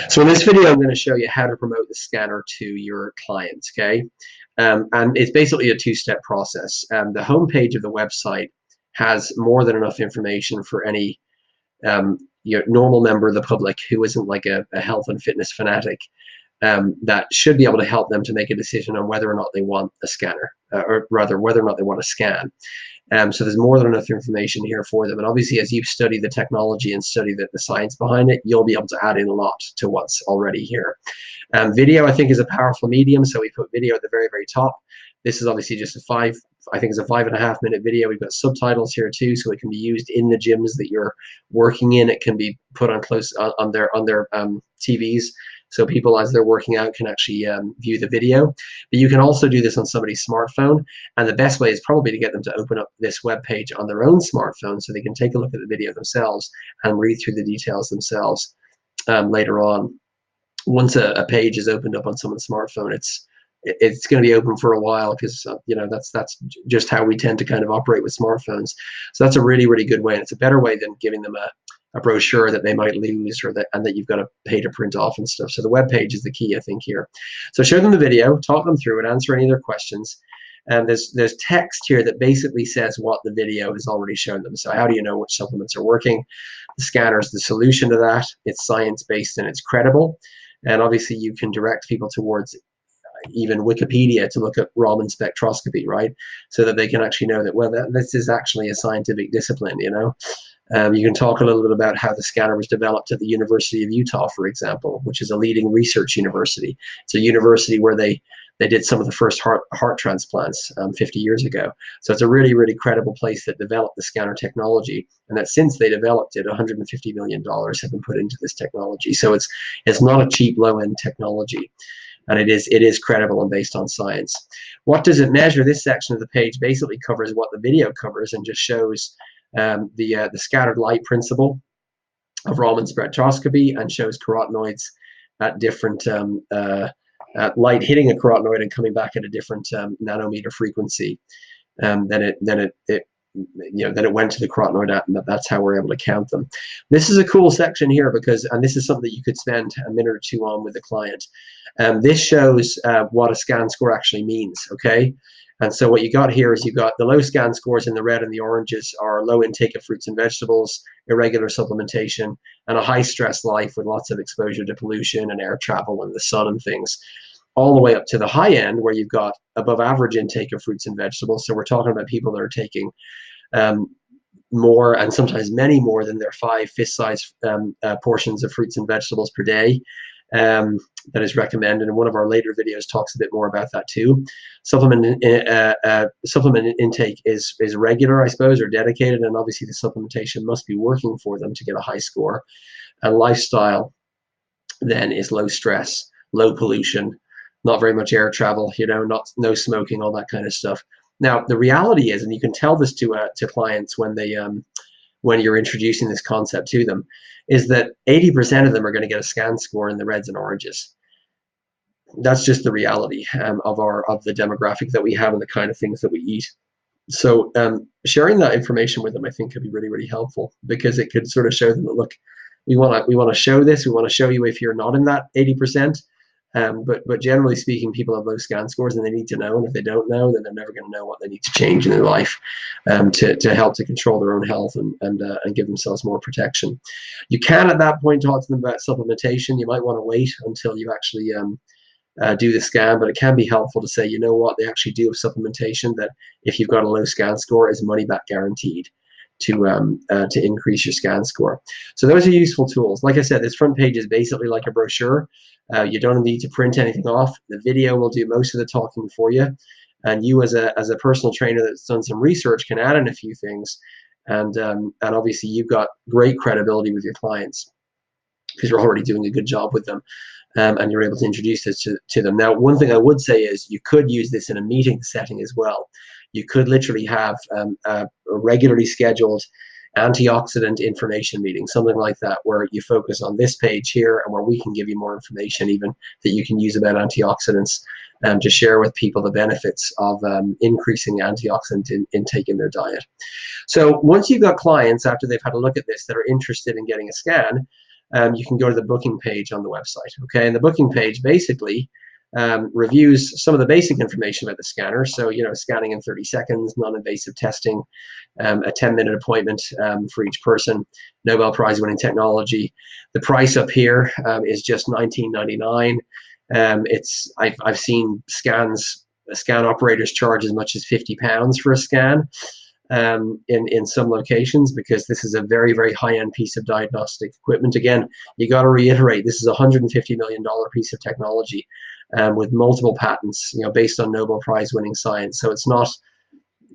So in this video, I'm going to show you how to promote the scanner to your clients, okay? And it's basically a two-step process. The homepage of the website has more than enough information for any normal member of the public who isn't like a health and fitness fanatic, that should be able to help them to make a decision on whether or not they want a scanner, or rather whether or not they want to scan. So there's more than enough information here for them. And obviously, as you study the technology and study the science behind it, you'll be able to add in a lot to what's already here. Video, I think, is a powerful medium. So we put video at the very, very top. This is obviously just I think it's a 5.5 minute video. We've got subtitles here too, so it can be used in the gyms that you're working in. It can be put on on their TVs. So people, as they're working out, can actually view the video. But you can also do this on somebody's smartphone. And the best way is probably to get them to open up this web page on their own smartphone so they can take a look at the video themselves and read through the details themselves later on. Once a page is opened up on someone's smartphone, it's going to be open for a while, because that's just how we tend to kind of operate with smartphones. So that's a really, really good way, and it's a better way than giving them a brochure that they might lose, and that you've got to pay to print off and stuff. So the web page is the key, I think, here. So show them the video, talk them through it, answer any of their questions. And there's text here that basically says what the video has already shown them. So how do you know which supplements are working? The scanner is the solution to that. It's science-based and it's credible. And obviously you can direct people towards even Wikipedia to look at Raman spectroscopy, right? So that they can actually know that, well, this is actually a scientific discipline, you know? You can talk a little bit about how the scanner was developed at the University of Utah, for example, which is a leading research university. It's a university where they did some of the first heart transplants 50 years ago. So it's a really, really credible place that developed the scanner technology, and that since they developed it, $150 million have been put into this technology. So it's not a cheap, low-end technology, and it is credible and based on science. What does it measure? This section of the page basically covers what the video covers and just shows the scattered light principle of Raman spectroscopy, and shows carotenoids at different light hitting a carotenoid and coming back at a different nanometer frequency than it went to the carotenoid at, and that's how we're able to count them. This is a cool section here and this is something that you could spend a minute or two on with the client. This shows what a scan score actually means, okay? And so what you got here is you got the low scan scores in the red and the oranges are low intake of fruits and vegetables, irregular supplementation, and a high stress life with lots of exposure to pollution and air travel and the sun and things, all the way up to the high end where you've got above average intake of fruits and vegetables. So we're talking about people that are taking more, and sometimes many more than their 5 fist-size portions of fruits and vegetables per day. That is recommended, and one of our later videos talks a bit more about that too. Supplement intake is regular, I suppose, or dedicated, and obviously the supplementation must be working for them to get a high score. And lifestyle then is low stress, low pollution, not very much air travel, no smoking, all that kind of stuff. Now the reality is, and you can tell this to clients when you're introducing this concept to them, is that 80% of them are going to get a scan score in the reds and oranges. That's just the reality of the demographic that we have and the kind of things that we eat. So sharing that information with them, I think, could be really, really helpful, because it could sort of show them that, look, we want to show this. We want to show you if you're not in that 80%. But generally speaking, people have low scan scores and they need to know, and if they don't know, then they're never going to know what they need to change in their life to help to control their own health and give themselves more protection. You can at that point talk to them about supplementation. You might want to wait until you actually do the scan, but it can be helpful to say, you know what, they actually do have supplementation that, if you've got a low scan score, is money back guaranteed to increase your scan score. So those are useful tools. Like I said, this front page is basically like a brochure. You don't need to print anything off. The video will do most of the talking for you, and you as a personal trainer that's done some research can add in a few things, and obviously you've got great credibility with your clients because you're already doing a good job with them, and you're able to introduce this to them. Now, one thing I would say is you could use this in a meeting setting as well. You could literally have a regularly scheduled antioxidant information meeting, something like that, where you focus on this page here and where we can give you more information even that you can use about antioxidants, to share with people the benefits of increasing antioxidant intake in their diet. So once you've got clients, after they've had a look at this, that are interested in getting a scan, you can go to the booking page on the website. Okay, and the booking page basically reviews some of the basic information about the scanner. So, scanning in 30 seconds, non-invasive testing, a 10-minute appointment for each person, Nobel Prize winning technology. The price up here is just $19.99. I've seen scan operators charge as much as £50 for a scan in some locations, because this is a very, very high-end piece of diagnostic equipment. Again, you got to reiterate, this is a $150 million piece of technology with multiple patents, based on Nobel Prize winning science. So it's not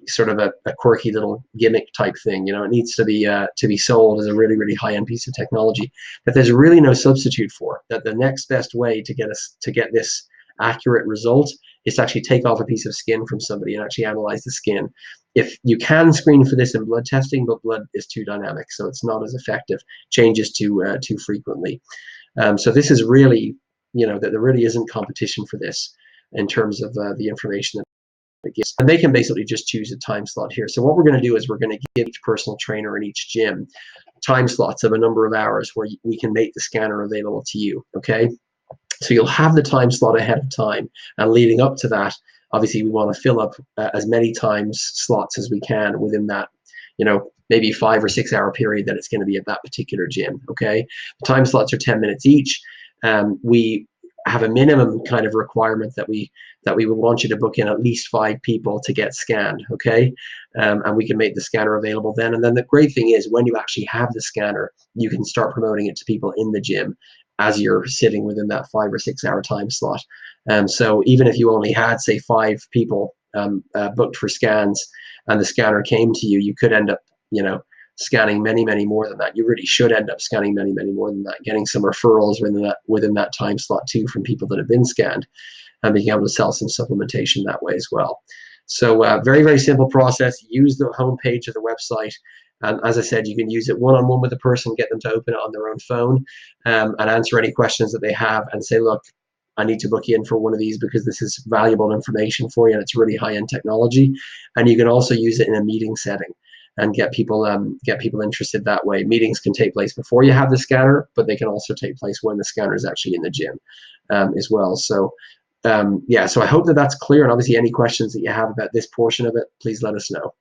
sort of a quirky little gimmick type thing. It needs to be sold as a really, really high-end piece of technology that there's really no substitute for. That the next best way to get this accurate result is to actually take off a piece of skin from somebody and actually analyze the skin. If you can screen for this in blood testing, but blood is too dynamic, so it's not as effective, changes too frequently. So this is really, that there really isn't competition for this in terms of the information that it gives. And they can basically just choose a time slot here. So what we're going to do is we're going to give each personal trainer in each gym time slots of a number of hours where we can make the scanner available to you. Okay, so you'll have the time slot ahead of time, and leading up to that, obviously we want to fill up as many time slots as we can within that, maybe 5 or 6 hour period that it's going to be at that particular gym. Okay, the time slots are 10 minutes each. We have a minimum kind of requirement that we would want you to book in at least 5 people to get scanned. Okay, and we can make the scanner available then. And then the great thing is, when you actually have the scanner, you can start promoting it to people in the gym as you're sitting within that 5 or 6 hour time slot. So even if you only had, say, 5 people booked for scans, and the scanner came to you, you could end up, scanning many, many more than that. You really should end up scanning many, many more than that, getting some referrals within that time slot too from people that have been scanned, and being able to sell some supplementation that way as well. So very, very simple process. Use the homepage of the website. And as I said, you can use it one-on-one with a person, get them to open it on their own phone, and answer any questions that they have, and say, look, I need to book you in for one of these because this is valuable information for you and it's really high-end technology. And you can also use it in a meeting setting and get people interested that way. Meetings can take place before you have the scanner, but they can also take place when the scanner is actually in the gym as well. So yeah, so I hope that that's clear. And obviously any questions that you have about this portion of it, please let us know.